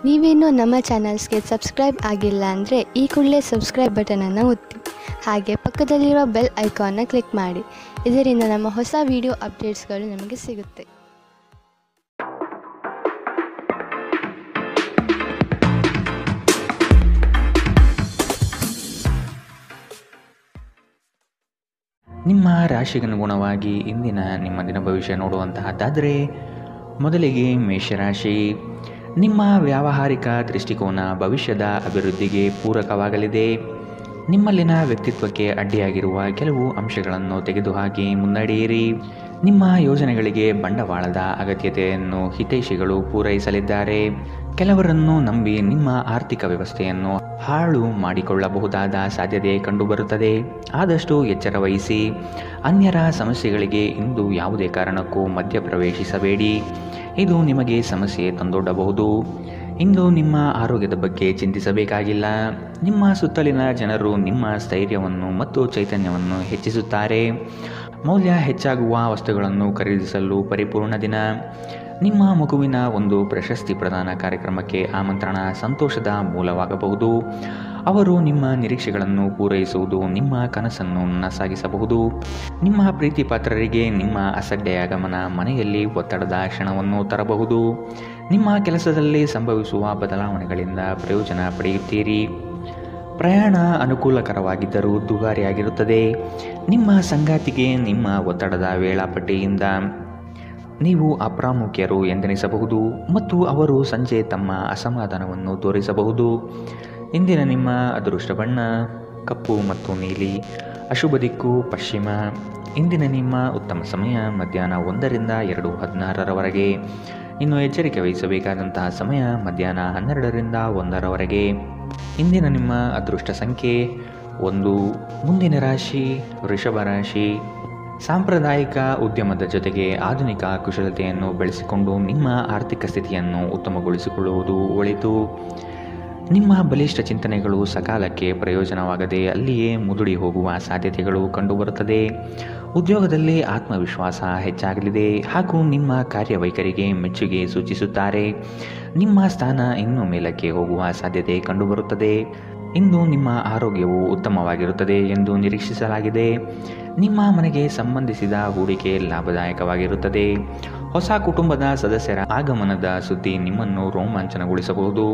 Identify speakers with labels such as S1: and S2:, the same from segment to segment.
S1: ನೀವೇನೂ ನಮ್ಮ ಚಾನಲ್ಸ್ಗೆ ಸಬ್ಸ್ಕ್ರೈಬ್ ಆಗಿಲ್ಲ ಅಂದರೆ ಈ ಕೂಡಲೇ ಸಬ್ಸ್ಕ್ರೈಬ್ ಬಟನನ್ನು ಒತ್ತಿ, ಹಾಗೆ ಪಕ್ಕದಲ್ಲಿರೋ ಬೆಲ್ ಐಕಾನ್ನ ಕ್ಲಿಕ್ ಮಾಡಿ. ಇದರಿಂದ ನಮ್ಮ ಹೊಸ ವಿಡಿಯೋ ಅಪ್ಡೇಟ್ಸ್ಗಳು ನಿಮಗೆ ಸಿಗುತ್ತೆ.
S2: ನಿಮ್ಮ ರಾಶಿಗನುಗುಣವಾಗಿ ಇಂದಿನ ನಿಮ್ಮ ದಿನ ಭವಿಷ್ಯ ನೋಡುವಂತಹದ್ದಾದರೆ, ಮೊದಲಿಗೆ ಮೇಷರಾಶಿ. ನಿಮ್ಮ ವ್ಯಾವಹಾರಿಕ ದೃಷ್ಟಿಕೋನ ಭವಿಷ್ಯದ ಅಭಿವೃದ್ಧಿಗೆ ಪೂರಕವಾಗಲಿದೆ. ನಿಮ್ಮಲ್ಲಿನ ವ್ಯಕ್ತಿತ್ವಕ್ಕೆ ಅಡ್ಡಿಯಾಗಿರುವ ಕೆಲವು ಅಂಶಗಳನ್ನು ತೆಗೆದುಹಾಕಿ ಮುನ್ನಡೆಯಿರಿ. ನಿಮ್ಮ ಯೋಜನೆಗಳಿಗೆ ಬಂಡವಾಳದ ಅಗತ್ಯತೆಯನ್ನು ಹಿತೈಷಿಗಳು ಪೂರೈಸಲಿದ್ದಾರೆ. ಕೆಲವರನ್ನು ನಂಬಿ ನಿಮ್ಮ ಆರ್ಥಿಕ ವ್ಯವಸ್ಥೆಯನ್ನು ಹಾಳು ಮಾಡಿಕೊಳ್ಳಬಹುದಾದ ಸಾಧ್ಯತೆ ಕಂಡುಬರುತ್ತದೆ. ಆದಷ್ಟು ಎಚ್ಚರ ವಹಿಸಿ. ಅನ್ಯರ ಸಮಸ್ಯೆಗಳಿಗೆ ಇಂದು ಯಾವುದೇ ಕಾರಣಕ್ಕೂ ಮಧ್ಯಪ್ರವೇಶಿಸಬೇಡಿ. ಇದು ನಿಮಗೆ ಸಮಸ್ಯೆ ತಂದೊಡ್ಡಬಹುದು. ಇಂದು ನಿಮ್ಮ ಆರೋಗ್ಯದ ಬಗ್ಗೆ ಚಿಂತಿಸಬೇಕಾಗಿಲ್ಲ. ನಿಮ್ಮ ಸುತ್ತಲಿನ ಜನರು ನಿಮ್ಮ ಸ್ಥೈರ್ಯವನ್ನು ಮತ್ತು ಚೈತನ್ಯವನ್ನು ಹೆಚ್ಚಿಸುತ್ತಾರೆ. ಮೌಲ್ಯ ಹೆಚ್ಚಾಗುವ ವಸ್ತುಗಳನ್ನು ಖರೀದಿಸಲು ಪರಿಪೂರ್ಣ ದಿನ. ನಿಮ್ಮ ಮಗುವಿನ ಒಂದು ಪ್ರಶಸ್ತಿ ಪ್ರದಾನ ಕಾರ್ಯಕ್ರಮಕ್ಕೆ ಆಮಂತ್ರಣ ಸಂತೋಷದ ಮೂಲವಾಗಬಹುದು. ಅವರು ನಿಮ್ಮ ನಿರೀಕ್ಷೆಗಳನ್ನು ಪೂರೈಸುವುದು ನಿಮ್ಮ ಕನಸನ್ನು ನನಸಾಗಿಸಬಹುದು. ನಿಮ್ಮ ಪ್ರೀತಿ ಪಾತ್ರರಿಗೆ ನಿಮ್ಮ ಅಸಡ್ಡೆಯ ಗಮನ ಮನೆಯಲ್ಲಿ ಒತ್ತಡದ ಕ್ಷಣವನ್ನು ತರಬಹುದು. ನಿಮ್ಮ ಕೆಲಸದಲ್ಲಿ ಸಂಭವಿಸುವ ಬದಲಾವಣೆಗಳಿಂದ ಪ್ರಯೋಜನ ಪಡೆಯುತ್ತೀರಿ. ಪ್ರಯಾಣ ಅನುಕೂಲಕರವಾಗಿದ್ದರೂ ದುಬಾರಿಯಾಗಿರುತ್ತದೆ. ನಿಮ್ಮ ಸಂಗಾತಿಗೆ ನಿಮ್ಮ ಒತ್ತಡದ ವೇಳಾಪಟ್ಟಿಯಿಂದ ನೀವು ಅಪ್ರಾಮುಖ್ಯರು ಎಂದೆನಿಸಬಹುದು ಮತ್ತು ಅವರು ಸಂಜೆ ತಮ್ಮ ಅಸಮಾಧಾನವನ್ನು ತೋರಿಸಬಹುದು. ಇಂದಿನ ನಿಮ್ಮ ಅದೃಷ್ಟ ಬಣ್ಣ ಕಪ್ಪು ಮತ್ತು ನೀಲಿ. ಅಶುಭ ದಿಕ್ಕು ಪಶ್ಚಿಮ. ಇಂದಿನ ನಿಮ್ಮ ಉತ್ತಮ ಸಮಯ ಮಧ್ಯಾಹ್ನ 1 ರಿಂದ 2:16 ಇನ್ನು ಎಚ್ಚರಿಕೆ ವಹಿಸಬೇಕಾದಂತಹ ಸಮಯ ಮಧ್ಯಾಹ್ನ 12 ರಿಂದ 1 ಇಂದಿನ ನಿಮ್ಮ ಅದೃಷ್ಟ ಸಂಖ್ಯೆ 1. ಮುಂದಿನ ರಾಶಿ ವೃಷಭ ರಾಶಿ. ಸಾಂಪ್ರದಾಯಿಕ ಉದ್ಯಮದ ಜೊತೆಗೆ ಆಧುನಿಕ ಕುಶಲತೆಯನ್ನು ಬೆಳೆಸಿಕೊಂಡು ನಿಮ್ಮ ಆರ್ಥಿಕ ಸ್ಥಿತಿಯನ್ನು ಉತ್ತಮಗೊಳಿಸಿಕೊಳ್ಳುವುದು ಒಳಿತು. ನಿಮ್ಮ ಬಲಿಷ್ಠ ಚಿಂತನೆಗಳು ಸಕಾಲಕ್ಕೆ ಪ್ರಯೋಜನವಾಗದೆ ಅಲ್ಲಿಯೇ ಮುದುಡಿ ಹೋಗುವ ಸಾಧ್ಯತೆಗಳು ಕಂಡುಬರುತ್ತದೆ. ಉದ್ಯೋಗದಲ್ಲಿ ಆತ್ಮವಿಶ್ವಾಸ ಹೆಚ್ಚಾಗಲಿದೆ ಹಾಗೂ ನಿಮ್ಮ ಕಾರ್ಯವೈಖರಿಗೆ ಮೆಚ್ಚುಗೆ ಸೂಚಿಸುತ್ತಾರೆ. ನಿಮ್ಮ ಸ್ಥಾನ ಇನ್ನೂ ಮೇಲಕ್ಕೆ ಹೋಗುವ ಸಾಧ್ಯತೆ ಕಂಡುಬರುತ್ತದೆ. ಇಂದು ನಿಮ್ಮ ಆರೋಗ್ಯವು ಉತ್ತಮವಾಗಿರುತ್ತದೆ ಎಂದು ನಿರೀಕ್ಷಿಸಲಾಗಿದೆ. ನಿಮ್ಮ ಮನೆಗೆ ಸಂಬಂಧಿಸಿದ ಹೂಡಿಕೆ ಲಾಭದಾಯಕವಾಗಿರುತ್ತದೆ. ಹೊಸ ಕುಟುಂಬದ ಸದಸ್ಯರ ಆಗಮನದ ಸುದ್ದಿ ನಿಮ್ಮನ್ನು ರೋಮಾಂಚನಗೊಳಿಸಬಹುದು.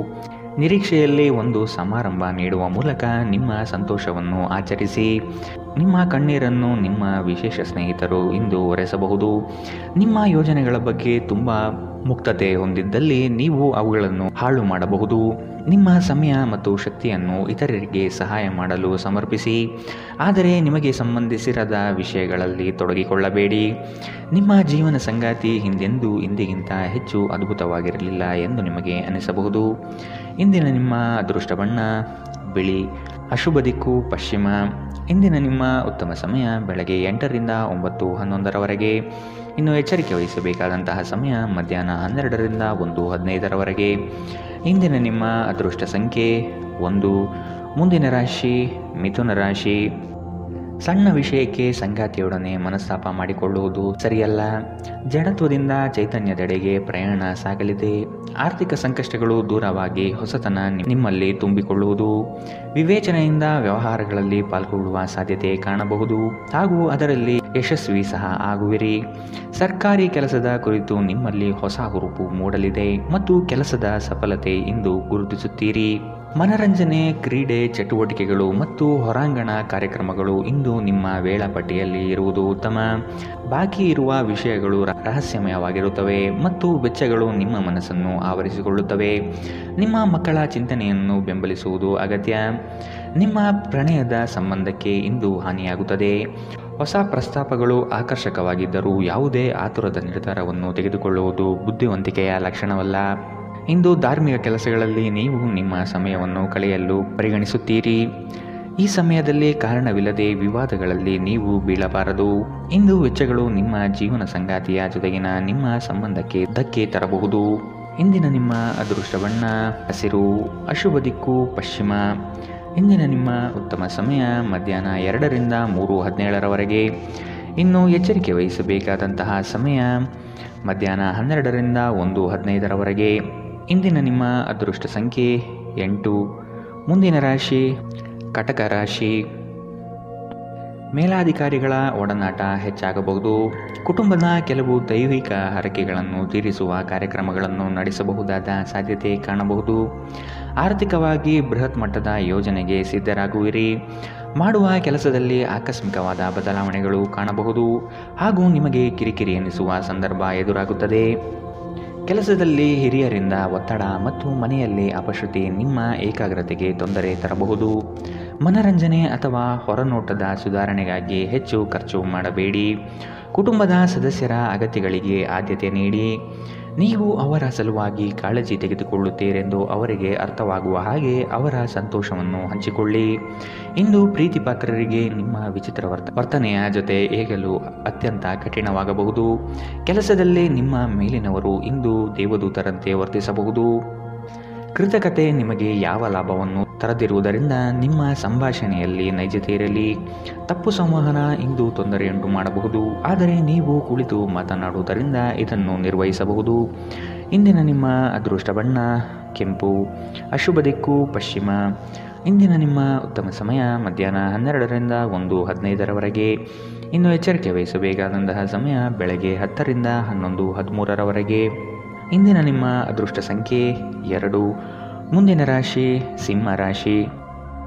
S2: ನಿರೀಕ್ಷೆಯಲ್ಲಿ ಒಂದು ಸಮಾರಂಭ ನೀಡುವ ಮೂಲಕ ನಿಮ್ಮ ಸಂತೋಷವನ್ನು ಆಚರಿಸಿ. ನಿಮ್ಮ ಕಣ್ಣೀರನ್ನು ನಿಮ್ಮ ವಿಶೇಷ ಸ್ನೇಹಿತರು ಇಂದು ಒರೆಸಬಹುದು. ನಿಮ್ಮ ಯೋಜನೆಗಳ ಬಗ್ಗೆ ತುಂಬ ಮುಕ್ತತೆ ಹೊಂದಿದ್ದಲ್ಲಿ ನೀವು ಅವುಗಳನ್ನು ಹಾಳು ಮಾಡಬಹುದು. ನಿಮ್ಮ ಸಮಯ ಮತ್ತು ಶಕ್ತಿಯನ್ನು ಇತರರಿಗೆ ಸಹಾಯ ಮಾಡಲು ಸಮರ್ಪಿಸಿ, ಆದರೆ ನಿಮಗೆ ಸಂಬಂಧಿಸಿರದ ವಿಷಯಗಳಲ್ಲಿ ತೊಡಗಿಕೊಳ್ಳಬೇಡಿ. ನಿಮ್ಮ ಜೀವನ ಸಂಗಾತಿ ಹಿಂದೆಂದೂ ಇಂದಿಗಿಂತ ಹೆಚ್ಚು ಅದ್ಭುತವಾಗಿರಲಿಲ್ಲ ಎಂದು ನಿಮಗೆ ಅನಿಸಬಹುದು. ಇಂದಿನ ನಿಮ್ಮ ಅದೃಷ್ಟ ಬಣ್ಣ ಬಿಳಿ. ಅಶುಭ ದಿಕ್ಕು ಪಶ್ಚಿಮ. ಇಂದಿನ ನಿಮ್ಮ ಉತ್ತಮ ಸಮಯ ಬೆಳಗ್ಗೆ 8 ರಿಂದ 9:11 ಇನ್ನು ಎಚ್ಚರಿಕೆ ವಹಿಸಬೇಕಾದಂತಹ ಸಮಯ ಮಧ್ಯಾಹ್ನ 12 ರಿಂದ 1:15 ಇಂದಿನ ನಿಮ್ಮ ಅದೃಷ್ಟ ಸಂಖ್ಯೆ 1. ಮುಂದಿನ ರಾಶಿ ಮಿಥುನ ರಾಶಿ. ಸಣ್ಣ ವಿಷಯಕ್ಕೆ ಸಂಗಾತಿಯೊಡನೆ ಮನಸ್ತಾಪ ಮಾಡಿಕೊಳ್ಳುವುದು ಸರಿಯಲ್ಲ. ಜಡತ್ವದಿಂದ ಚೈತನ್ಯದೆಡೆಗೆ ಪ್ರಯಾಣ ಸಾಗಲಿದೆ. ಆರ್ಥಿಕ ಸಂಕಷ್ಟಗಳು ದೂರವಾಗಿ ಹೊಸತನ ನಿಮ್ಮಲ್ಲಿ ತುಂಬಿಕೊಳ್ಳುವುದು. ವಿವೇಚನೆಯಿಂದ ವ್ಯವಹಾರಗಳಲ್ಲಿ ಪಾಲ್ಗೊಳ್ಳುವ ಸಾಧ್ಯತೆ ಕಾಣಬಹುದು ಹಾಗೂ ಅದರಲ್ಲಿ ಯಶಸ್ವಿ ಸಹ ಆಗುವಿರಿ. ಸರ್ಕಾರಿ ಕೆಲಸದ ಕುರಿತು ನಿಮ್ಮಲ್ಲಿ ಹೊಸ ಹುರುಪು ಮೂಡಲಿದೆ ಮತ್ತು ಕೆಲಸದ ಸಫಲತೆ ಇಂದು ಗುರುತಿಸುತ್ತೀರಿ. ಮನರಂಜನೆ, ಕ್ರೀಡೆ ಚಟುವಟಿಕೆಗಳು ಮತ್ತು ಹೊರಾಂಗಣ ಕಾರ್ಯಕ್ರಮಗಳು ಇಂದು ನಿಮ್ಮ ವೇಳಾಪಟ್ಟಿಯಲ್ಲಿ ಇರುವುದು ಉತ್ತಮ. ಬಾಕಿ ಇರುವ ವಿಷಯಗಳು ರಹಸ್ಯಮಯವಾಗಿರುತ್ತವೆ ಮತ್ತು ವೆಚ್ಚಗಳು ನಿಮ್ಮ ಮನಸ್ಸನ್ನು ಆವರಿಸಿಕೊಳ್ಳುತ್ತವೆ. ನಿಮ್ಮ ಮಕ್ಕಳ ಚಿಂತನೆಯನ್ನು ಬೆಂಬಲಿಸುವುದು ಅಗತ್ಯ. ನಿಮ್ಮ ಪ್ರಣಯದ ಸಂಬಂಧಕ್ಕೆ ಇಂದು ಹಾನಿಯಾಗುತ್ತದೆ. ಹೊಸ ಪ್ರಸ್ತಾಪಗಳು ಆಕರ್ಷಕವಾಗಿದ್ದರೂ ಯಾವುದೇ ಆತುರದ ನಿರ್ಧಾರವನ್ನು ತೆಗೆದುಕೊಳ್ಳುವುದು ಬುದ್ಧಿವಂತಿಕೆಯ ಲಕ್ಷಣವಲ್ಲ. ಇಂದು ಧಾರ್ಮಿಕ ಕೆಲಸಗಳಲ್ಲಿ ನೀವು ನಿಮ್ಮ ಸಮಯವನ್ನು ಕಳೆಯಲು ಪರಿಗಣಿಸುತ್ತೀರಿ. ಈ ಸಮಯದಲ್ಲಿ ಕಾರಣವಿಲ್ಲದೆ ವಿವಾದಗಳಲ್ಲಿ ನೀವು ಬೀಳಬಾರದು. ಇಂದು ವೆಚ್ಚಗಳು ನಿಮ್ಮ ಜೀವನ ಸಂಗಾತಿಯ ಜೊತೆಗಿನ ನಿಮ್ಮ ಸಂಬಂಧಕ್ಕೆ ಧಕ್ಕೆ ತರಬಹುದು. ಇಂದಿನ ನಿಮ್ಮ ಅದೃಷ್ಟ ಬಣ್ಣ ಹಸಿರು. ಅಶುಭ ದಿಕ್ಕು ಪಶ್ಚಿಮ. ಇಂದಿನ ನಿಮ್ಮ ಉತ್ತಮ ಸಮಯ ಮಧ್ಯಾಹ್ನ 2 ರಿಂದ 3:17 ಇನ್ನು ಎಚ್ಚರಿಕೆ ವಹಿಸಬೇಕಾದಂತಹ ಸಮಯ ಮಧ್ಯಾಹ್ನ 12 ರಿಂದ 1:15 ಇಂದಿನ ನಿಮ್ಮ ಅದೃಷ್ಟ ಸಂಖ್ಯೆ 8. ಮುಂದಿನ ರಾಶಿ ಕಟಕ ರಾಶಿ. ಮೇಲಾಧಿಕಾರಿಗಳ ಒಡನಾಟ ಹೆಚ್ಚಾಗಬಹುದು. ಕುಟುಂಬದ ಕೆಲವು ದೈವಿಕ ಹರಕೆಗಳನ್ನು ತೀರಿಸುವ ಕಾರ್ಯಕ್ರಮಗಳನ್ನು ನಡೆಸಬಹುದಾದ ಸಾಧ್ಯತೆ ಕಾಣಬಹುದು. ಆರ್ಥಿಕವಾಗಿ ಬೃಹತ್ ಮಟ್ಟದ ಯೋಜನೆಗೆ ಸಿದ್ಧರಾಗುವಿರಿ. ಮಾಡುವ ಕೆಲಸದಲ್ಲಿ ಆಕಸ್ಮಿಕವಾದ ಬದಲಾವಣೆಗಳು ಕಾಣಬಹುದು ಹಾಗೂ ನಿಮಗೆ ಕಿರಿಕಿರಿ ಎನಿಸುವ ಸಂದರ್ಭ ಎದುರಾಗುತ್ತದೆ. ಕೆಲಸದಲ್ಲಿ ಹಿರಿಯರಿಂದ ಒತ್ತಡ ಮತ್ತು ಮನೆಯಲ್ಲಿ ಅಪಶ್ರುತಿ ನಿಮ್ಮ ಏಕಾಗ್ರತೆಗೆ ತೊಂದರೆ ತರಬಹುದು. ಮನರಂಜನೆ ಅಥವಾ ಹೊರನೋಟದ ಸುಧಾರಣೆಗಾಗಿ ಹೆಚ್ಚು ಖರ್ಚು ಮಾಡಬೇಡಿ. ಕುಟುಂಬದ ಸದಸ್ಯರ ಅಗತ್ಯಗಳಿಗೆ ಆದ್ಯತೆ ನೀಡಿ. ನೀವು ಅವರ ಸಲುವಾಗಿ ಕಾಳಜಿ ತೆಗೆದುಕೊಳ್ಳುತ್ತೀರೆಂದು ಅವರಿಗೆ ಅರ್ಥವಾಗುವ ಹಾಗೆ ಅವರ ಸಂತೋಷವನ್ನು ಹಂಚಿಕೊಳ್ಳಿ. ಇಂದು ಪ್ರೀತಿಪಾತ್ರರಿಗೆ ನಿಮ್ಮ ವಿಚಿತ್ರ ವರ್ತನೆಯ ಜೊತೆ ಹೇಗಲು ಅತ್ಯಂತ ಕಠಿಣವಾಗಬಹುದು. ಕೆಲಸದಲ್ಲಿ ನಿಮ್ಮ ಮೇಲಿನವರು ಇಂದು ದೇವದೂತರಂತೆ ವರ್ತಿಸಬಹುದು. ಕೃತಕತೆ ನಿಮಗೆ ಯಾವ ಲಾಭವನ್ನು ತರದಿರುವುದರಿಂದ ನಿಮ್ಮ ಸಂಭಾಷಣೆಯಲ್ಲಿ ನೈಜತೆ ಇರಲಿ. ತಪ್ಪು ಸಂವಹನ ಇಂದು ತೊಂದರೆಯುಂಟು ಮಾಡಬಹುದು, ಆದರೆ ನೀವು ಕುಳಿತು ಮಾತನಾಡುವುದರಿಂದ ಇದನ್ನು ನಿರ್ವಹಿಸಬಹುದು. ಇಂದಿನ ನಿಮ್ಮ ಅದೃಷ್ಟ ಬಣ್ಣ ಕೆಂಪು. ಅಶುಭ ದಿಕ್ಕು ಪಶ್ಚಿಮ. ಇಂದಿನ ನಿಮ್ಮ ಉತ್ತಮ ಸಮಯ ಮಧ್ಯಾಹ್ನ 12ರಿಂದ 1:15ರವರೆಗೆ. ಇನ್ನು ಎಚ್ಚರಿಕೆ ವಹಿಸಬೇಕಾದಂತಹ ಸಮಯ ಬೆಳಗ್ಗೆ 10ರಿಂದ 11:13ರವರೆಗೆ. ಇಂದಿನ ನಿಮ್ಮ ಅದೃಷ್ಟ ಸಂಖ್ಯೆ 2. ಮುಂದಿನ ರಾಶಿ ಸಿಂಹ ರಾಶಿ.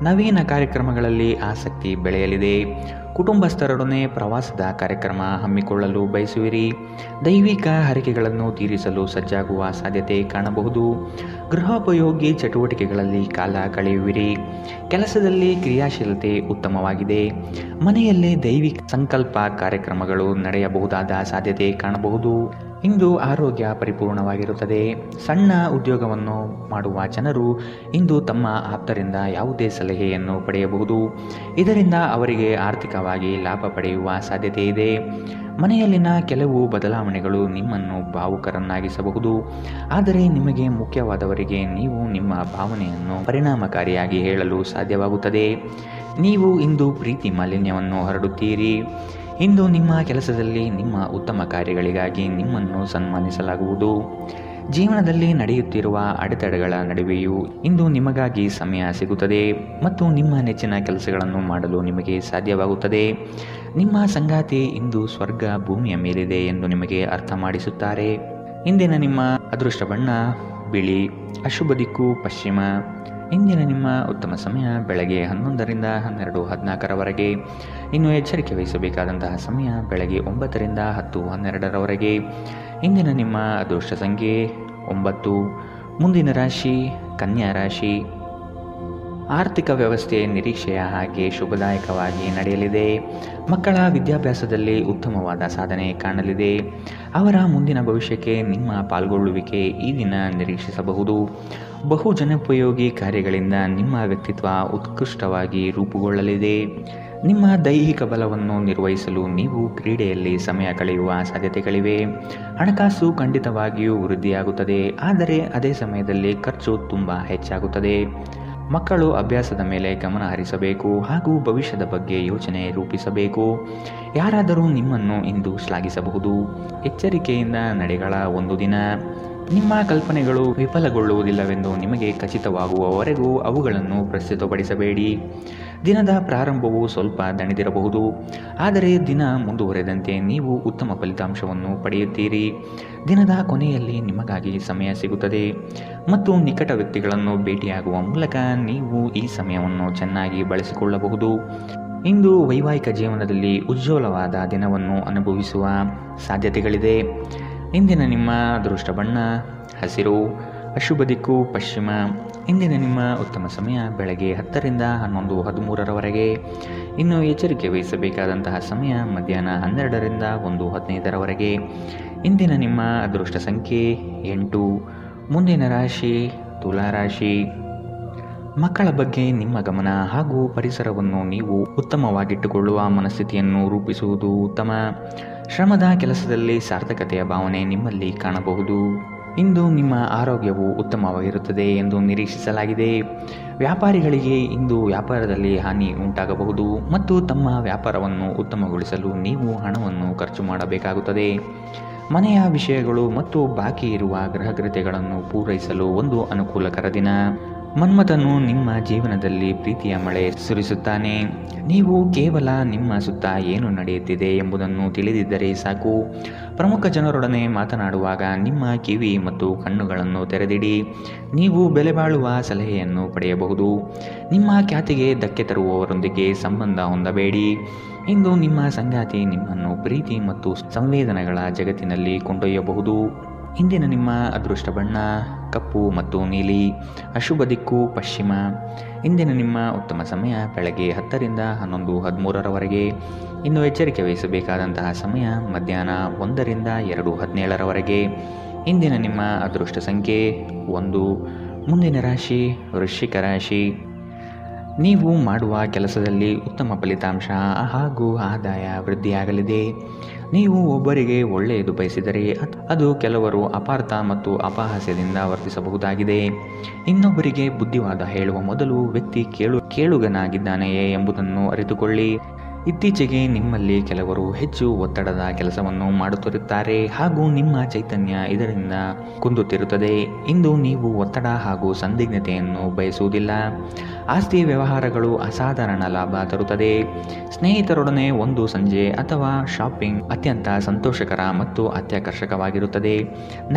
S2: ನವೀನ ಕಾರ್ಯಕ್ರಮಗಳಲ್ಲಿ ಆಸಕ್ತಿ ಬೆಳೆಯಲಿದೆ. ಕುಟುಂಬಸ್ಥರೊಡನೆ ಪ್ರವಾಸದ ಕಾರ್ಯಕ್ರಮ ಹಮ್ಮಿಕೊಳ್ಳಲು ಬಯಸುವಿರಿ. ದೈವಿಕ ಹರಕೆಗಳನ್ನು ತೀರಿಸಲು ಸಜ್ಜಾಗುವ ಸಾಧ್ಯತೆ ಕಾಣಬಹುದು. ಗೃಹೋಪಯೋಗಿ ಚಟುವಟಿಕೆಗಳಲ್ಲಿ ಕಾಲ ಕಳೆಯುವಿರಿ. ಕೆಲಸದಲ್ಲಿ ಕ್ರಿಯಾಶೀಲತೆ ಉತ್ತಮವಾಗಿದೆ. ಮನೆಯಲ್ಲಿ ದೈವಿಕ ಸಂಕಲ್ಪ ಕಾರ್ಯಕ್ರಮಗಳು ನಡೆಯಬಹುದಾದ ಸಾಧ್ಯತೆ ಕಾಣಬಹುದು. ಇಂದು ಆರೋಗ್ಯ ಪರಿಪೂರ್ಣವಾಗಿರುತ್ತದೆ. ಸಣ್ಣ ಉದ್ಯೋಗವನ್ನು ಮಾಡುವ ಜನರು ಇಂದು ತಮ್ಮ ಆಪ್ತರಿಂದ ಯಾವುದೇ ಸಲಹೆಯನ್ನು ಪಡೆಯಬಹುದು. ಇದರಿಂದ ಅವರಿಗೆ ಆರ್ಥಿಕವಾಗಿ ಲಾಭ ಪಡೆಯುವ ಸಾಧ್ಯತೆ ಇದೆ. ಮನೆಯಲ್ಲಿನ ಕೆಲವು ಬದಲಾವಣೆಗಳು ನಿಮ್ಮನ್ನು ಭಾವುಕರನ್ನಾಗಿಸಬಹುದು, ಆದರೆ ನಿಮಗೆ ಮುಖ್ಯವಾದವರಿಗೆ ನೀವು ನಿಮ್ಮ ಭಾವನೆಯನ್ನು ಪರಿಣಾಮಕಾರಿಯಾಗಿ ಹೇಳಲು ಸಾಧ್ಯವಾಗುತ್ತದೆ. ನೀವು ಇಂದು ಪ್ರೀತಿ ಮಾಲಿನ್ಯವನ್ನು ಹರಡುತ್ತೀರಿ. ಇಂದು ನಿಮ್ಮ ಕೆಲಸದಲ್ಲಿ ನಿಮ್ಮ ಉತ್ತಮ ಕಾರ್ಯಗಳಿಗಾಗಿ ನಿಮ್ಮನ್ನು ಸನ್ಮಾನಿಸಲಾಗುವುದು. ಜೀವನದಲ್ಲಿ ನಡೆಯುತ್ತಿರುವ ಅಡೆತಡೆಗಳ ನಡುವೆಯೂ ಇಂದು ನಿಮಗಾಗಿ ಸಮಯ ಸಿಗುತ್ತದೆ ಮತ್ತು ನಿಮ್ಮ ನೆಚ್ಚಿನ ಕೆಲಸಗಳನ್ನು ಮಾಡಲು ನಿಮಗೆ ಸಾಧ್ಯವಾಗುತ್ತದೆ. ನಿಮ್ಮ ಸಂಗಾತಿ ಇಂದು ಸ್ವರ್ಗ ಭೂಮಿಯ ಮೇಲಿದೆ ಎಂದು ನಿಮಗೆ ಅರ್ಥ ಮಾಡಿಸುತ್ತಾರೆ. ಇಂದಿನ ನಿಮ್ಮ ಅದೃಷ್ಟ ಬಣ್ಣ ಬಿಳಿ. ಅಶುಭ ದಿಕ್ಕು ಪಶ್ಚಿಮ. ಇಂದಿನ ನಿಮ್ಮ ಉತ್ತಮ ಸಮಯ ಬೆಳಗ್ಗೆ 11ರಿಂದ 12:14ರವರೆಗೆ. ಇನ್ನು ಎಚ್ಚರಿಕೆ ವಹಿಸಬೇಕಾದಂತಹ ಸಮಯ ಬೆಳಗ್ಗೆ 9ರಿಂದ 10:12ರವರೆಗೆ. ಇಂದಿನ ನಿಮ್ಮ ಅದೃಷ್ಟ ಸಂಖ್ಯೆ 9. ಮುಂದಿನ ರಾಶಿ ಕನ್ಯಾ ರಾಶಿ. ಆರ್ಥಿಕ ವ್ಯವಸ್ಥೆ ನಿರೀಕ್ಷೆಯ ಹಾಗೆ ಶುಭದಾಯಕವಾಗಿ ನಡೆಯಲಿದೆ. ಮಕ್ಕಳ ವಿದ್ಯಾಭ್ಯಾಸದಲ್ಲಿ ಉತ್ತಮವಾದ ಸಾಧನೆ ಕಾಣಲಿದೆ. ಅವರ ಮುಂದಿನ ಭವಿಷ್ಯಕ್ಕೆ ನಿಮ್ಮ ಪಾಲ್ಗೊಳ್ಳುವಿಕೆ ಈ ದಿನ ನಿರೀಕ್ಷಿಸಬಹುದು. ಬಹು ಜನೋಪಯೋಗಿ ಕಾರ್ಯಗಳಿಂದ ನಿಮ್ಮ ವ್ಯಕ್ತಿತ್ವ ಉತ್ಕೃಷ್ಟವಾಗಿ ರೂಪುಗೊಳ್ಳಲಿದೆ. ನಿಮ್ಮ ದೈಹಿಕ ಬಲವನ್ನು ನಿರ್ವಹಿಸಲು ನೀವು ಕ್ರೀಡೆಯಲ್ಲಿ ಸಮಯ ಕಳೆಯುವ ಸಾಧ್ಯತೆಗಳಿವೆ. ಹಣಕಾಸು ಖಂಡಿತವಾಗಿಯೂ ವೃದ್ಧಿಯಾಗುತ್ತದೆ, ಆದರೆ ಅದೇ ಸಮಯದಲ್ಲಿ ಖರ್ಚು ತುಂಬ ಹೆಚ್ಚಾಗುತ್ತದೆ. ಮಕ್ಕಳು ಅಭ್ಯಾಸದ ಮೇಲೆ ಗಮನ ಹರಿಸಬೇಕು ಹಾಗೂ ಭವಿಷ್ಯದ ಬಗ್ಗೆ ಯೋಚನೆ ರೂಪಿಸಬೇಕು. ಯಾರಾದರೂ ನಿಮ್ಮನ್ನು ಇಂದು ಶ್ಲಾಘಿಸಬಹುದು. ಎಚ್ಚರಿಕೆಯಿಂದ ನಡೆಗಳ ಒಂದು ದಿನ. ನಿಮ್ಮ ಕಲ್ಪನೆಗಳು ವಿಫಲಗೊಳ್ಳುವುದಿಲ್ಲವೆಂದು ನಿಮಗೆ ಖಚಿತವಾಗುವವರೆಗೂ ಅವುಗಳನ್ನು ಪ್ರಸ್ತುತಪಡಿಸಬೇಡಿ. ದಿನದ ಪ್ರಾರಂಭವು ಸ್ವಲ್ಪ ದಣಿದಿರಬಹುದು, ಆದರೆ ದಿನ ಮುಂದುವರೆದಂತೆ ನೀವು ಉತ್ತಮ ಫಲಿತಾಂಶವನ್ನು ಪಡೆಯುತ್ತೀರಿ. ದಿನದ ಕೊನೆಯಲ್ಲಿ ನಿಮಗಾಗಿ ಸಮಯ ಸಿಗುತ್ತದೆ ಮತ್ತು ನಿಕಟ ವ್ಯಕ್ತಿಗಳನ್ನು ಭೇಟಿಯಾಗುವ ಮೂಲಕ ನೀವು ಈ ಸಮಯವನ್ನು ಚೆನ್ನಾಗಿ ಬಳಸಿಕೊಳ್ಳಬಹುದು. ಇಂದು ವೈವಾಹಿಕ ಜೀವನದಲ್ಲಿ ಉಜ್ವಲವಾದ ದಿನವನ್ನು ಅನುಭವಿಸುವ ಸಾಧ್ಯತೆಗಳಿದೆ. ಇಂದಿನ ನಿಮ್ಮ ಅದೃಷ್ಟ ಬಣ್ಣ ಹಸಿರು. ಅಶುಭ ದಿಕ್ಕು ಪಶ್ಚಿಮ. ಇಂದಿನ ನಿಮ್ಮ ಉತ್ತಮ ಸಮಯ ಬೆಳಗ್ಗೆ 10ರಿಂದ 11:13ರವರೆಗೆ. ಇನ್ನು ಎಚ್ಚರಿಕೆ ವಹಿಸಬೇಕಾದಂತಹ ಸಮಯ ಮಧ್ಯಾಹ್ನ 12ರಿಂದ 1:15ರವರೆಗೆ. ಇಂದಿನ ನಿಮ್ಮ ಅದೃಷ್ಟ ಸಂಖ್ಯೆ 8. ಮುಂದಿನ ರಾಶಿ ತುಲಾ ರಾಶಿ. ಮಕ್ಕಳ ಬಗ್ಗೆ ನಿಮ್ಮ ಗಮನ ಹಾಗೂ ಪರಿಸರವನ್ನು ನೀವು ಉತ್ತಮವಾಗಿಟ್ಟುಕೊಳ್ಳುವ ಮನಸ್ಥಿತಿಯನ್ನು ರೂಪಿಸುವುದು ಉತ್ತಮ. ಶ್ರಮದ ಕೆಲಸದಲ್ಲಿ ಸಾರ್ಥಕತೆಯ ಭಾವನೆ ನಿಮ್ಮಲ್ಲಿ ಕಾಣಬಹುದು. ಇಂದು ನಿಮ್ಮ ಆರೋಗ್ಯವು ಉತ್ತಮವಾಗಿರುತ್ತದೆ ಎಂದು ನಿರೀಕ್ಷಿಸಲಾಗಿದೆ. ವ್ಯಾಪಾರಿಗಳಿಗೆ ಇಂದು ವ್ಯಾಪಾರದಲ್ಲಿ ಹಾನಿ ಉಂಟಾಗಬಹುದು ಮತ್ತು ತಮ್ಮ ವ್ಯಾಪಾರವನ್ನು ಉತ್ತಮಗೊಳಿಸಲು ನೀವು ಹಣವನ್ನು ಖರ್ಚು ಮಾಡಬೇಕಾಗುತ್ತದೆ. ಮನೆಯ ವಿಷಯಗಳು ಮತ್ತು ಬಾಕಿ ಇರುವ ಗೃಹಕೃತ್ಯಗಳನ್ನು ಪೂರೈಸಲು ಒಂದು ಅನುಕೂಲಕರ ದಿನ. ಮನ್ಮಥನು ನಿಮ್ಮ ಜೀವನದಲ್ಲಿ ಪ್ರೀತಿಯ ಮಳೆ ಸುರಿಸುತ್ತಾನೆ. ನೀವು ಕೇವಲ ನಿಮ್ಮ ಸುತ್ತ ಏನು ನಡೆಯುತ್ತಿದೆ ಎಂಬುದನ್ನು ತಿಳಿದಿದ್ದರೆ ಸಾಕು. ಪ್ರಮುಖ ಜನರೊಡನೆ ಮಾತನಾಡುವಾಗ ನಿಮ್ಮ ಕಿವಿ ಮತ್ತು ಕಣ್ಣುಗಳನ್ನು ತೆರೆದಿಡಿ. ನೀವು ಬೆಲೆಬಾಳುವ ಸಲಹೆಯನ್ನು ಪಡೆಯಬಹುದು. ನಿಮ್ಮ ಖ್ಯಾತಿಗೆ ಧಕ್ಕೆ ತರುವವರೊಂದಿಗೆ ಸಂಬಂಧ ಹೊಂದಬೇಡಿ. ಇಂದು ನಿಮ್ಮ ಸಂಗಾತಿ ನಿಮ್ಮನ್ನು ಪ್ರೀತಿ ಮತ್ತು ಸಂವೇದನೆಗಳ ಜಗತ್ತಿನಲ್ಲಿ ಕೊಂಡೊಯ್ಯಬಹುದು. ಇಂದಿನ ನಿಮ್ಮ ಅದೃಷ್ಟ ಬಣ್ಣ ಕಪ್ಪು ಮತ್ತು ನೀಲಿ. ಅಶುಭ ದಿಕ್ಕು ಪಶ್ಚಿಮ. ಇಂದಿನ ನಿಮ್ಮ ಉತ್ತಮ ಸಮಯ ಬೆಳಗ್ಗೆ 10 ರಿಂದ 11:13 ಇನ್ನು ಎಚ್ಚರಿಕೆ ವಹಿಸಬೇಕಾದಂತಹ ಸಮಯ ಮಧ್ಯಾಹ್ನ 1 ರಿಂದ 2:17 ಇಂದಿನ ನಿಮ್ಮ ಅದೃಷ್ಟ ಸಂಖ್ಯೆ 1. ಮುಂದಿನ ರಾಶಿ ವೃಶ್ಚಿಕ ರಾಶಿ. ನೀವು ಮಾಡುವ ಕೆಲಸದಲ್ಲಿ ಉತ್ತಮ ಫಲಿತಾಂಶ ಹಾಗೂ ಆದಾಯ ವೃದ್ಧಿಯಾಗಲಿದೆ. ನೀವು ಒಬ್ಬರಿಗೆ ಒಳ್ಳೆಯದು ಬಯಸಿದರೆ ಅದು ಕೆಲವರು ಅಪಾರ್ಥ ಮತ್ತು ಅಪಹಾಸ್ಯದಿಂದ ವರ್ತಿಸಬಹುದಾಗಿದೆ. ಇನ್ನೊಬ್ಬರಿಗೆ ಬುದ್ಧಿವಾದ ಹೇಳುವ ಮೊದಲು ವ್ಯಕ್ತಿ ಕೇಳುಗನಾಗಿದ್ದಾನೆಯೇ ಎಂಬುದನ್ನು ಅರಿತುಕೊಳ್ಳಿ. ಇತ್ತೀಚೆಗೆ ನಿಮ್ಮಲ್ಲಿ ಕೆಲವರು ಹೆಚ್ಚು ಒತ್ತಡದ ಕೆಲಸವನ್ನು ಮಾಡುತ್ತಿರುತ್ತಾರೆ ಹಾಗೂ ನಿಮ್ಮ ಚೈತನ್ಯ ಇದರಿಂದ ಕುಂದುತ್ತಿರುತ್ತದೆ. ಇಂದು ನೀವು ಒತ್ತಡ ಹಾಗೂ ಸಂದಿಗ್ಧತೆಯನ್ನು ಬಯಸುವುದಿಲ್ಲ. ಆಸ್ತಿ ವ್ಯವಹಾರಗಳು ಅಸಾಧಾರಣ ಲಾಭ ತರುತ್ತದೆ. ಸ್ನೇಹಿತರೊಡನೆ ಒಂದು ಸಂಜೆ ಅಥವಾ ಶಾಪಿಂಗ್ ಅತ್ಯಂತ ಸಂತೋಷಕರ ಮತ್ತು ಅತ್ಯಾಕರ್ಷಕವಾಗಿರುತ್ತದೆ.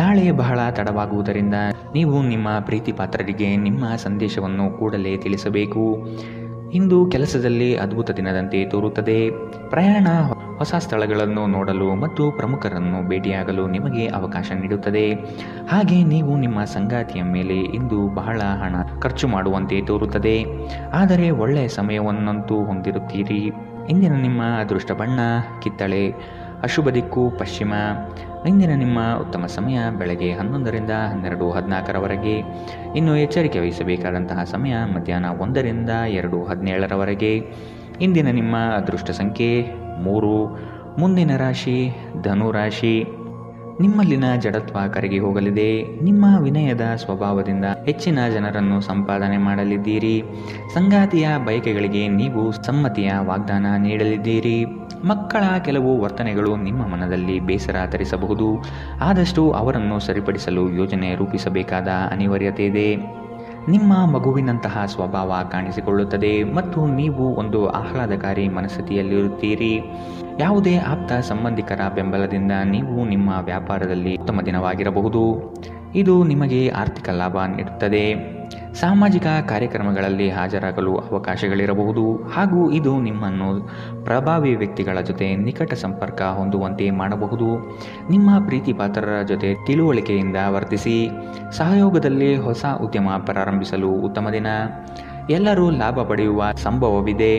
S2: ನಾಳೆ ಬಹಳ ತಡವಾಗುವುದರಿಂದ ನೀವು ನಿಮ್ಮ ಪ್ರೀತಿ ಪಾತ್ರರಿಗೆ ನಿಮ್ಮ ಸಂದೇಶವನ್ನು ಕೂಡಲೇ ತಿಳಿಸಬೇಕು. ಇಂದು ಕೆಲಸದಲ್ಲಿ ಅದ್ಭುತ ದಿನದಂತೆ ತೋರುತ್ತದೆ. ಪ್ರಯಾಣ ಹೊಸ ಸ್ಥಳಗಳನ್ನು ನೋಡಲು ಮತ್ತು ಪ್ರಮುಖರನ್ನು ಭೇಟಿಯಾಗಲು ನಿಮಗೆ ಅವಕಾಶ ನೀಡುತ್ತದೆ. ಹಾಗೆ ನೀವು ನಿಮ್ಮ ಸಂಗಾತಿಯ ಮೇಲೆ ಇಂದು ಬಹಳ ಹಣ ಖರ್ಚು ಮಾಡುವಂತೆ ತೋರುತ್ತದೆ. ಆದರೆ ಒಳ್ಳೆಯ ಸಮಯವನ್ನಂತೂ ಹೊಂದಿರುತ್ತೀರಿ. ಇಂದಿನ ನಿಮ್ಮ ಅದೃಷ್ಟ ಬಣ್ಣ ಕಿತ್ತಳೆ. ಅಶುಭ ದಿಕ್ಕು ಪಶ್ಚಿಮ. ಇಂದಿನ ನಿಮ್ಮ ಉತ್ತಮ ಸಮಯ ಬೆಳಗ್ಗೆ 11 ರಿಂದ 12:14 ಇನ್ನು ಎಚ್ಚರಿಕೆ ವಹಿಸಬೇಕಾದಂತಹ ಸಮಯ ಮಧ್ಯಾಹ್ನ 1 ರಿಂದ 2:17 ಇಂದಿನ ನಿಮ್ಮ ಅದೃಷ್ಟ ಸಂಖ್ಯೆ 3. ಮುಂದಿನ ರಾಶಿ ಧನುರಾಶಿ. ನಿಮ್ಮಲ್ಲಿನ ಜಡತ್ವ ಕರಗಿ ಹೋಗಲಿದೆ. ನಿಮ್ಮ ವಿನಯದ ಸ್ವಭಾವದಿಂದ ಹೆಚ್ಚಿನ ಜನರನ್ನು ಸಂಪಾದನೆ ಮಾಡಲಿದ್ದೀರಿ. ಸಂಗಾತಿಯ ಬಯಕೆಗಳಿಗೆ ನೀವು ಸಮ್ಮತಿಯ ವಾಗ್ದಾನ ನೀಡಲಿದ್ದೀರಿ. ಮಕ್ಕಳ ಕೆಲವು ವರ್ತನೆಗಳು ನಿಮ್ಮ ಮನದಲ್ಲಿ ಬೇಸರ ತರಿಸಬಹುದು. ಆದಷ್ಟು ಅವರನ್ನು ಸರಿಪಡಿಸಲು ಯೋಜನೆ ರೂಪಿಸಬೇಕಾದ ಅನಿವಾರ್ಯತೆ ಇದೆ. ನಿಮ್ಮ ಮಗುವಿನಂತಹ ಸ್ವಭಾವ ಕಾಣಿಸಿಕೊಳ್ಳುತ್ತದೆ ಮತ್ತು ನೀವು ಒಂದು ಆಹ್ಲಾದಕಾರಿ ಮನಸ್ಥಿತಿಯಲ್ಲಿರುತ್ತೀರಿ. ಯಾವುದೇ ಆಪ್ತ ಸಂಬಂಧಿಕರ ಬೆಂಬಲದಿಂದ ನೀವು ನಿಮ್ಮ ವ್ಯಾಪಾರದಲ್ಲಿ ಉತ್ತಮ ದಿನವಾಗಿರಬಹುದು. ಇದು ನಿಮಗೆ ಆರ್ಥಿಕ ಲಾಭ ನೀಡುತ್ತದೆ. ಸಾಮಾಜಿಕ ಕಾರ್ಯಕ್ರಮಗಳಲ್ಲಿ ಹಾಜರಾಗಲು ಅವಕಾಶಗಳಿರಬಹುದು ಹಾಗೂ ಇದು ನಿಮ್ಮನ್ನು ಪ್ರಭಾವಿ ವ್ಯಕ್ತಿಗಳ ಜೊತೆ ನಿಕಟ ಸಂಪರ್ಕ ಹೊಂದುವಂತೆ ಮಾಡಬಹುದು. ನಿಮ್ಮ ಪ್ರೀತಿ ಪಾತ್ರರ ಜೊತೆ ತಿಳುವಳಿಕೆಯಿಂದ ವರ್ತಿಸಿ. ಸಹಯೋಗದಲ್ಲಿ ಹೊಸ ಉದ್ಯಮ ಪ್ರಾರಂಭಿಸಲು ಉತ್ತಮ ದಿನ. ಎಲ್ಲರೂ ಲಾಭ ಪಡೆಯುವ ಸಂಭವವಿದೆ.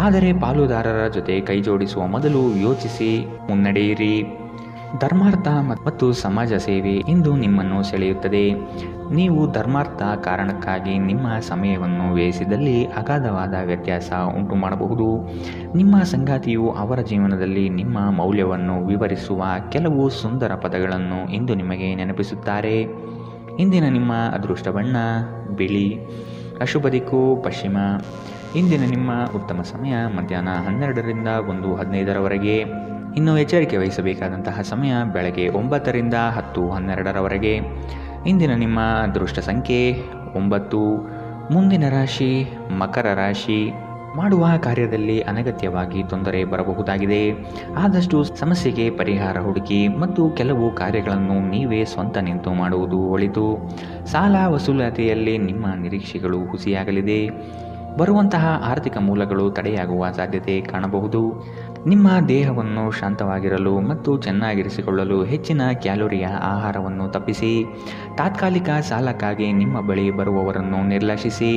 S2: ಆದರೆ ಪಾಲುದಾರರ ಜೊತೆ ಕೈಜೋಡಿಸುವ ಮೊದಲು ಯೋಚಿಸಿ ಮುನ್ನಡೆಯಿರಿ. ಧರ್ಮಾರ್ಥ ಮತ್ತು ಸಮಾಜ ಸೇವೆ ಇಂದು ನಿಮ್ಮನ್ನು ಸೆಳೆಯುತ್ತದೆ. ನೀವು ಧರ್ಮಾರ್ಥ ಕಾರಣಕ್ಕಾಗಿ ನಿಮ್ಮ ಸಮಯವನ್ನು ವ್ಯಯಿಸಿದಲ್ಲಿ ಅಗಾಧವಾದ ವ್ಯತ್ಯಾಸ ಉಂಟು ಮಾಡಬಹುದು. ನಿಮ್ಮ ಸಂಗಾತಿಯು ಅವರ ಜೀವನದಲ್ಲಿ ನಿಮ್ಮ ಮೌಲ್ಯವನ್ನು ವಿವರಿಸುವ ಕೆಲವು ಸುಂದರ ಪದಗಳನ್ನು ಇಂದು ನಿಮಗೆ ನೆನಪಿಸುತ್ತಾರೆ. ಇಂದಿನ ನಿಮ್ಮ ಅದೃಷ್ಟ ಬಣ್ಣ ಬಿಳಿ. ಅಶುಭ ದಿಕ್ಕು ಪಶ್ಚಿಮ. ಇಂದಿನ ನಿಮ್ಮ ಉತ್ತಮ ಸಮಯ ಮಧ್ಯಾಹ್ನ 12 ರಿಂದ 1:15 ಇನ್ನು ಎಚ್ಚರಿಕೆ ವಹಿಸಬೇಕಾದಂತಹ ಸಮಯ ಬೆಳಗ್ಗೆ 9 ರಿಂದ 10:12 ಇಂದಿನ ನಿಮ್ಮ ಅದೃಷ್ಟ ಸಂಖ್ಯೆ 9. ಮುಂದಿನ ರಾಶಿ ಮಕರ ರಾಶಿ. ಮಾಡುವ ಕಾರ್ಯದಲ್ಲಿ ಅನಗತ್ಯವಾಗಿ ತೊಂದರೆ ಬರಬಹುದಾಗಿದೆ. ಆದಷ್ಟು ಸಮಸ್ಯೆಗೆ ಪರಿಹಾರ ಹುಡುಕಿ ಮತ್ತು ಕೆಲವು ಕಾರ್ಯಗಳನ್ನು ನೀವೇ ಸ್ವಂತ ನಿಂತು ಮಾಡುವುದು ಒಳಿತು. ಸಾಲ ವಸೂಲಾತಿಯಲ್ಲಿ ನಿಮ್ಮ ನಿರೀಕ್ಷೆಗಳು ಹುಸಿಯಾಗಲಿದೆ. ಬರುವಂತಹ ಆರ್ಥಿಕ ಮೂಲಗಳು ತಡೆಯಾಗುವ ಸಾಧ್ಯತೆ ಕಾಣಬಹುದು. ನಿಮ್ಮ ದೇಹವನ್ನು ಶಾಂತವಾಗಿರಲು ಮತ್ತು ಚೆನ್ನಾಗಿರಿಸಿಕೊಳ್ಳಲು ಹೆಚ್ಚಿನ ಕ್ಯಾಲೋರಿಯ ಆಹಾರವನ್ನು ತಪ್ಪಿಸಿ. ತಾತ್ಕಾಲಿಕ ಸಾಲಕ್ಕಾಗಿ ನಿಮ್ಮ ಬಳಿ ಬರುವವರನ್ನು ನಿರ್ಲಕ್ಷಿಸಿ.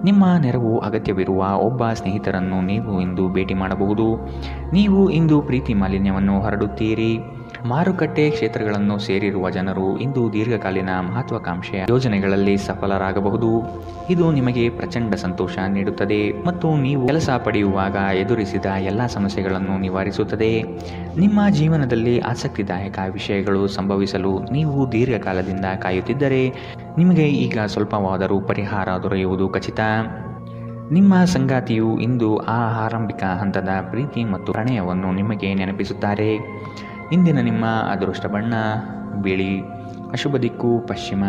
S2: ನಿಮ್ಮ ನೆರವು ಅಗತ್ಯವಿರುವ ಒಬ್ಬ ಸ್ನೇಹಿತರನ್ನು ನೀವು ಇಂದು ಭೇಟಿ ಮಾಡಬಹುದು. ನೀವು ಇಂದು ಪ್ರೀತಿ ಮಾಲಿನ್ಯವನ್ನು ಹರಡುತ್ತೀರಿ. ಮಾರುಕಟ್ಟೆ ಕ್ಷೇತ್ರಗಳನ್ನು ಸೇರಿರುವ ಜನರು ಇಂದು ದೀರ್ಘಕಾಲೀನ ಮಹತ್ವಾಕಾಂಕ್ಷೆಯ ಯೋಜನೆಗಳಲ್ಲಿ ಸಫಲರಾಗಬಹುದು. ಇದು ನಿಮಗೆ ಪ್ರಚಂಡ ಸಂತೋಷ ನೀಡುತ್ತದೆ ಮತ್ತು ನೀವು ಕೆಲಸ ಪಡೆಯುವಾಗ ಎದುರಿಸಿದ ಎಲ್ಲ ಸಮಸ್ಯೆಗಳನ್ನು ನಿವಾರಿಸುತ್ತದೆ. ನಿಮ್ಮ ಜೀವನದಲ್ಲಿ ಆಸಕ್ತಿದಾಯಕ ವಿಷಯಗಳು ಸಂಭವಿಸಲು ನೀವು ದೀರ್ಘಕಾಲದಿಂದ ಕಾಯುತ್ತಿದ್ದರೆ ನಿಮಗೆ ಈಗ ಸ್ವಲ್ಪವಾದರೂ ಪರಿಹಾರ ದೊರೆಯುವುದು ಖಚಿತ. ನಿಮ್ಮ ಸಂಗಾತಿಯು ಇಂದು ಆ ಆರಂಭಿಕ ಹಂತದ ಪ್ರೀತಿ ಮತ್ತು ಪ್ರಣಯವನ್ನು ನಿಮಗೆ ನೆನಪಿಸುತ್ತಾರೆ. ಇಂದಿನ ನಿಮ್ಮ ಅದೃಷ್ಟ ಬಣ್ಣ ಬಿಳಿ. ಅಶುಭ ದಿಕ್ಕು ಪಶ್ಚಿಮ.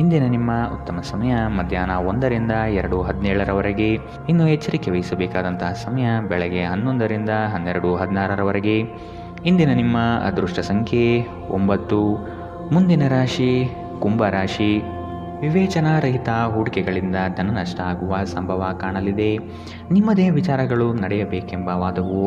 S2: ಇಂದಿನ ನಿಮ್ಮ ಉತ್ತಮ ಸಮಯ ಮಧ್ಯಾಹ್ನ 1ರಿಂದ 2:17ರವರೆಗೆ. ಇನ್ನು ಎಚ್ಚರಿಕೆ ವಹಿಸಬೇಕಾದಂತಹ ಸಮಯ ಬೆಳಗ್ಗೆ 11ರಿಂದ 12:16ರವರೆಗೆ. ಇಂದಿನ ನಿಮ್ಮ ಅದೃಷ್ಟ ಸಂಖ್ಯೆ 9. ಮುಂದಿನ ರಾಶಿ ಕುಂಭರಾಶಿ. ವಿವೇಚನಾರಹಿತ ಹೂಡಿಕೆಗಳಿಂದ ಧನ ನಷ್ಟ ಆಗುವ ಸಂಭವ ಕಾಣಲಿದೆ. ನಿಮ್ಮದೇ ವಿಚಾರಗಳು ನಡೆಯಬೇಕೆಂಬ ವಾದವು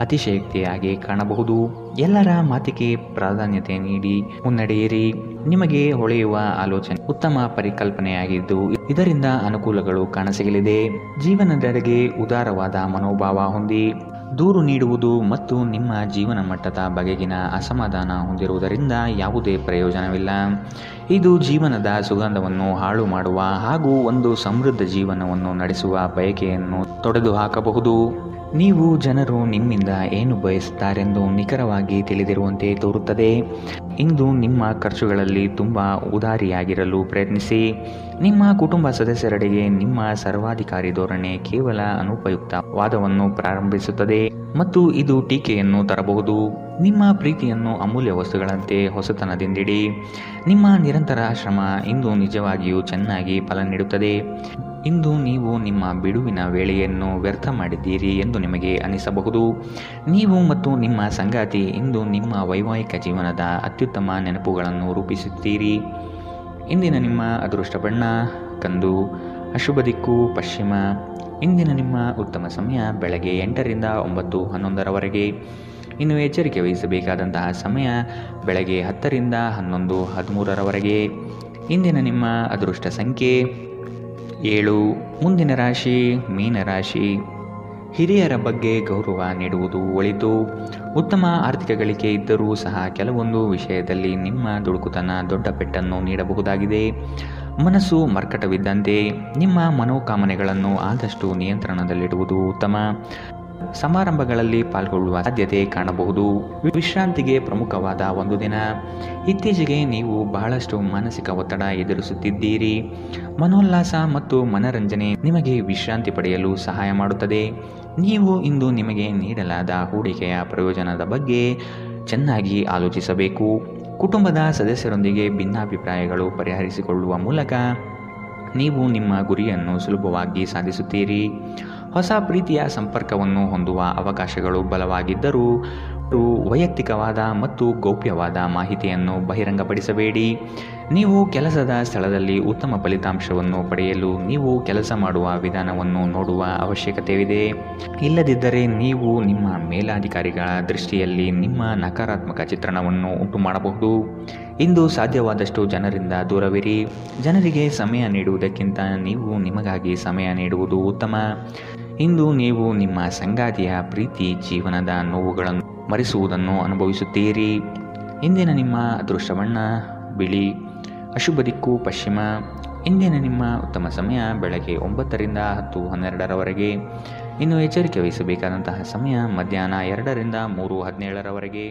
S2: ಅತಿಶಯೋಕ್ತಿಯಾಗಿ ಕಾಣಬಹುದು. ಎಲ್ಲರ ಮಾತಿಗೆ ಪ್ರಾಧಾನ್ಯತೆ ನೀಡಿ ಮುನ್ನಡೆಯಿರಿ. ನಿಮಗೆ ಹೊಳೆಯುವ ಆಲೋಚನೆ ಉತ್ತಮ ಪರಿಕಲ್ಪನೆಯಾಗಿದ್ದು ಇದರಿಂದ ಅನುಕೂಲಗಳು ಕಾಣಸಿಗಲಿದೆ. ಜೀವನದೆಡೆಗೆ ಉದಾರವಾದ ಮನೋಭಾವ ಹೊಂದಿ ದೂರು ನೀಡುವುದು ಮತ್ತು ನಿಮ್ಮ ಜೀವನ ಮಟ್ಟದ ಬಗೆಗಿನ ಅಸಮಾಧಾನ ಹೊಂದಿರುವುದರಿಂದ ಯಾವುದೇ ಪ್ರಯೋಜನವಿಲ್ಲ. ಇದು ಜೀವನದ ಸುಗಂಧವನ್ನು ಹಾಳು ಮಾಡುವ ಹಾಗೂ ಒಂದು ಸಮೃದ್ಧ ಜೀವನವನ್ನು ನಡೆಸುವ ಬಯಕೆಯನ್ನು ತೊಡೆದುಹಾಕಬಹುದು. ನೀವು ಜನರು ನಿಮ್ಮಿಂದ ಏನು ಬಯಸುತ್ತಾರೆಂದು ನಿಖರವಾಗಿ ತಿಳಿದಿರುವಂತೆ ತೋರುತ್ತದೆ. ಇಂದು ನಿಮ್ಮ ಖರ್ಚುಗಳಲ್ಲಿ ತುಂಬ ಉದಾರಿಯಾಗಿರಲು ಪ್ರಯತ್ನಿಸಿ. ನಿಮ್ಮ ಕುಟುಂಬ ಸದಸ್ಯರೆಡೆಗೆ ನಿಮ್ಮ ಸರ್ವಾಧಿಕಾರಿ ಧೋರಣೆ ಕೇವಲ ಅನುಪಯುಕ್ತ ವಾದವನ್ನು ಪ್ರಾರಂಭಿಸುತ್ತದೆ ಮತ್ತು ಇದು ಟೀಕೆಯನ್ನು ತರಬಹುದು. ನಿಮ್ಮ ಪ್ರೀತಿಯನ್ನು ಅಮೂಲ್ಯ ವಸ್ತುಗಳಂತೆ ಹೊಸತನದಿಂದಿಡಿ. ನಿಮ್ಮ ನಿರಂತರ ಶ್ರಮ ಇಂದು ನಿಜವಾಗಿಯೂ ಚೆನ್ನಾಗಿ ಫಲ ನೀಡುತ್ತದೆ. ಇಂದು ನೀವು ನಿಮ್ಮ ಬಿಡುವಿನ ವೇಳೆಯನ್ನು ವ್ಯರ್ಥ ಮಾಡಿದ್ದೀರಿ ಎಂದು ನಿಮಗೆ ಅನಿಸಬಹುದು. ನೀವು ಮತ್ತು ನಿಮ್ಮ ಸಂಗಾತಿ ಇಂದು ನಿಮ್ಮ ವೈವಾಹಿಕ ಜೀವನದ ಅತ್ಯುತ್ತಮ ನೆನಪುಗಳನ್ನು ರೂಪಿಸುತ್ತೀರಿ. ಇಂದಿನ ನಿಮ್ಮ ಅದೃಷ್ಟ ಬಣ್ಣ ಕಂದು. ಅಶುಭ ದಿಕ್ಕು ಪಶ್ಚಿಮ. ಇಂದಿನ ನಿಮ್ಮ ಉತ್ತಮ ಸಮಯ ಬೆಳಗ್ಗೆ 8ರಿಂದ 9:11ರವರೆಗೆ. ಇನ್ನು ಎಚ್ಚರಿಕೆ ವಹಿಸಬೇಕಾದಂತಹ ಸಮಯ ಬೆಳಗ್ಗೆ 10ರಿಂದ 11:13ರವರೆಗೆ. ಇಂದಿನ ನಿಮ್ಮ ಅದೃಷ್ಟ ಸಂಖ್ಯೆ 7. ಮುಂದಿನ ರಾಶಿ ಮೀನರಾಶಿ. ಹಿರಿಯರ ಬಗ್ಗೆ ಗೌರವ ನೀಡುವುದು ಒಳಿತು. ಉತ್ತಮ ಆರ್ಥಿಕ ಗಳಿಕೆ ಇದ್ದರೂ ಸಹ ಕೆಲವೊಂದು ವಿಷಯದಲ್ಲಿ ನಿಮ್ಮ ದುಡುಕುತನ ದೊಡ್ಡ ಪೆಟ್ಟನ್ನು ನೀಡಬಹುದಾಗಿದೆ. ಮನಸ್ಸು ಮರ್ಕಟವಿದ್ದಂತೆ ನಿಮ್ಮ ಮನೋಕಾಮನೆಗಳನ್ನು ಆದಷ್ಟು ನಿಯಂತ್ರಣದಲ್ಲಿಡುವುದು ಉತ್ತಮ. ಸಮಾರಂಭಗಳಲ್ಲಿ ಪಾಲ್ಗೊಳ್ಳುವ ಸಾಧ್ಯತೆ ಕಾಣಬಹುದು. ವಿಶ್ರಾಂತಿಗೆ ಪ್ರಮುಖವಾದ ಒಂದು ದಿನ. ಇತ್ತೀಚೆಗೆ ನೀವು ಬಹಳಷ್ಟು ಮಾನಸಿಕ ಒತ್ತಡ ಎದುರಿಸುತ್ತಿದ್ದೀರಿ. ಮನೋಲ್ಲಾಸ ಮತ್ತು ಮನರಂಜನೆ ನಿಮಗೆ ವಿಶ್ರಾಂತಿ ಪಡೆಯಲು ಸಹಾಯ ಮಾಡುತ್ತದೆ. ನೀವು ಇಂದು ನಿಮಗೆ ನೀಡಲಾದ ಹೂಡಿಕೆಯ ಪ್ರಯೋಜನದ ಬಗ್ಗೆ ಚೆನ್ನಾಗಿ ಆಲೋಚಿಸಬೇಕು. ಕುಟುಂಬದ ಸದಸ್ಯರೊಂದಿಗೆ ಭಿನ್ನಾಭಿಪ್ರಾಯಗಳು ಪರಿಹರಿಸಿಕೊಳ್ಳುವ ಮೂಲಕ ನೀವು ನಿಮ್ಮ ಗುರಿಯನ್ನು ಸುಲಭವಾಗಿ ಸಾಧಿಸುತ್ತೀರಿ. ಹೊಸ ಪ್ರೀತಿಯ ಸಂಪರ್ಕವನ್ನು ಹೊಂದುವ ಅವಕಾಶಗಳು ಬಲವಾಗಿದ್ದರೂ ವೈಯಕ್ತಿಕವಾದ ಮತ್ತು ಗೌಪ್ಯವಾದ ಮಾಹಿತಿಯನ್ನು ಬಹಿರಂಗಪಡಿಸಬೇಡಿ. ನೀವು ಕೆಲಸದ ಸ್ಥಳದಲ್ಲಿ ಉತ್ತಮ ಫಲಿತಾಂಶವನ್ನು ಪಡೆಯಲು ನೀವು ಕೆಲಸ ಮಾಡುವ ವಿಧಾನವನ್ನು ನೋಡುವ ಅವಶ್ಯಕತೆಯಿದೆ. ಇಲ್ಲದಿದ್ದರೆ ನೀವು ನಿಮ್ಮ ಮೇಲಾಧಿಕಾರಿಗಳ ದೃಷ್ಟಿಯಲ್ಲಿ ನಿಮ್ಮ ನಕಾರಾತ್ಮಕ ಚಿತ್ರಣವನ್ನು ಉಂಟು ಮಾಡಬಹುದು. ಇಂದು ಸಾಧ್ಯವಾದಷ್ಟು ಜನರಿಂದ ದೂರವಿರಿ. ಜನರಿಗೆ ಸಮಯ ನೀಡುವುದಕ್ಕಿಂತ ನೀವು ನಿಮಗಾಗಿ ಸಮಯ ನೀಡುವುದು ಉತ್ತಮ. ಇಂದು ನೀವು ನಿಮ್ಮ ಸಂಗಾತಿಯ ಪ್ರೀತಿ ಜೀವನದ ನೋವುಗಳನ್ನು ಮರೆಸುವುದನ್ನು ಅನುಭವಿಸುತ್ತೀರಿ. ಇಂದಿನ ನಿಮ್ಮ ಅದೃಷ್ಟ ಬಣ್ಣ ಬಿಳಿ. ಅಶುಭ ದಿಕ್ಕು ಪಶ್ಚಿಮ. ಇಂದಿನ ನಿಮ್ಮ ಉತ್ತಮ ಸಮಯ ಬೆಳಗ್ಗೆ 9ರಿಂದ 10:12ರವರೆಗೆ. ಇನ್ನು ಎಚ್ಚರಿಕೆ ವಹಿಸಬೇಕಾದಂತಹ ಸಮಯ ಮಧ್ಯಾಹ್ನ 2ರಿಂದ 3:17ರವರೆಗೆ.